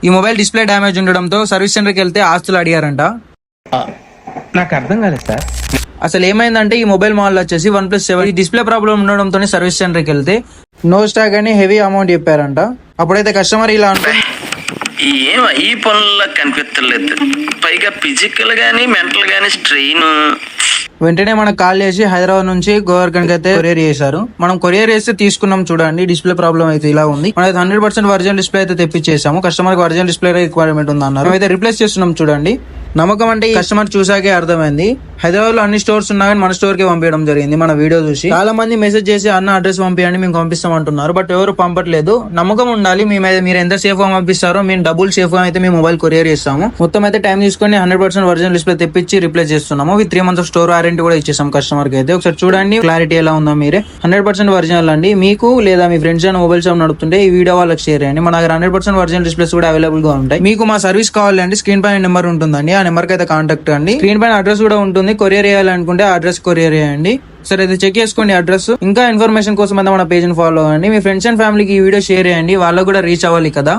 ఈ mobile display damage ఉండడంతో service సెంటర్కి వెళ్తే ఆస్తులు అడిగారంట. నాకు అర్థం కాలేదు సార్. అసలు ఏమైందంటే ఈ మొబైల్ మోడల్ వచ్చేసి OnePlus 7 ఈ డిస్ప్లే ప్రాబ్లం ఉండడంతో సర్వీస్ సెంటర్కి వెళ్తే నో స్టాక్ అని హెవీ అమౌంట్ చెప్పారంట. అప్పుడైతే కస్టమర్ ఇలా అనుకుంటే ఏం ఈ పనుల్లో కనిపించలేదు, పైగా ఫిజికల్ గానీ మెంటల్ గానీ స్ట్రెయిన్. వెంటనే మనకు కాల్ చేసి హైదరాబాద్ నుంచి గోవర్ధన్ అయితే కొరియర్ చేశారు. మనం కొరియర్ చేస్తే తీసుకున్నాం. చూడండి డిస్ప్లే ప్రాబ్లం అయితే ఇలా ఉంది. మనకి 100% ఒరిజినల్ డిస్ప్లే అయితే తెప్పించేసాము. కస్టమర్ కి ఒరిజినల్ డిస్ప్లే రిక్వైర్మెంట్ ఉంది అన్నారు. అయితే రిప్లేస్ చేస్తున్నాం. చూడండి నమ్మకం అంటే ఈ కస్టమర్ చూసాకే అర్థమైంది. హైదరాబాద్ లో అన్ని స్టోర్స్ ఉన్నా కానీ మన స్టోర్ కి పంపించడం జరిగింది. మన వీడియో చూసి చాలా మంది మెసేజ్ చేసి అన్న అడ్రస్ పంపించండి మేము పంపిస్తాం అంటున్నారు. బట్ ఎవరు పంపట్లేదు. నమ్మకం ఉండాలి మీ మీద. మీరు ఎంత సేఫ్ గా పంపిస్తారో మేము డబుల్ సేఫ్ గా అయితే మేము మొబైల్ కొరియర్ చేస్తాము. మొత్తం అయితే టైం తీసుకొని 100% ఒరిజినల్ డిస్ప్లే తెప్పించి రిప్లేస్ చేస్తున్నాము. విత్ 3 months స్టోర్ వారంటీ కూడా ఇచ్చేసాం కస్టమర్ కి అయితే. ఒకసారి చూడండి క్లారిటీ ఎలా ఉందో మీరే. 100% ఒరిజినల్ అండి. మీకు లేదా మీ ఫ్రెండ్స్ అయినా మొబైల్ షాప్ నడుపుతుంటే ఈ వీడియో వాళ్ళకి షేర్ చేయండి. మన దగ్గర 100% ఒరిజినల్ డిస్ప్లేస్ కూడా అవైలబుల్ గా ఉంటాయి. మీకు మా సర్వీస్ కావాలంటే స్క్రీన్ పైన నెంబర్ ఉంటుందండి. ఆ నెంబర్ కి అయితే కాంటాక్ట్ అండి. స్క్రీన్ పైన అడ్రస్ కూడా ఉంటుంది. కొరియర్ చేయాలనుకుంటే ఆ అడ్రస్ కొరియర్ చేయండి. సరే అయితే చెక్ చేసుకోండి అడ్రస్. ఇంకా ఇన్ఫర్మేషన్ కోసం అయితే మన పేజ్ ని ఫాలో అవ్వండి. మీ ఫ్రెండ్స్ అండ్ ఫ్యామిలీకి ఈ వీడియో షేర్ చేయండి. వాళ్ళకు కూడా రీచ్ అవ్వాలి కదా.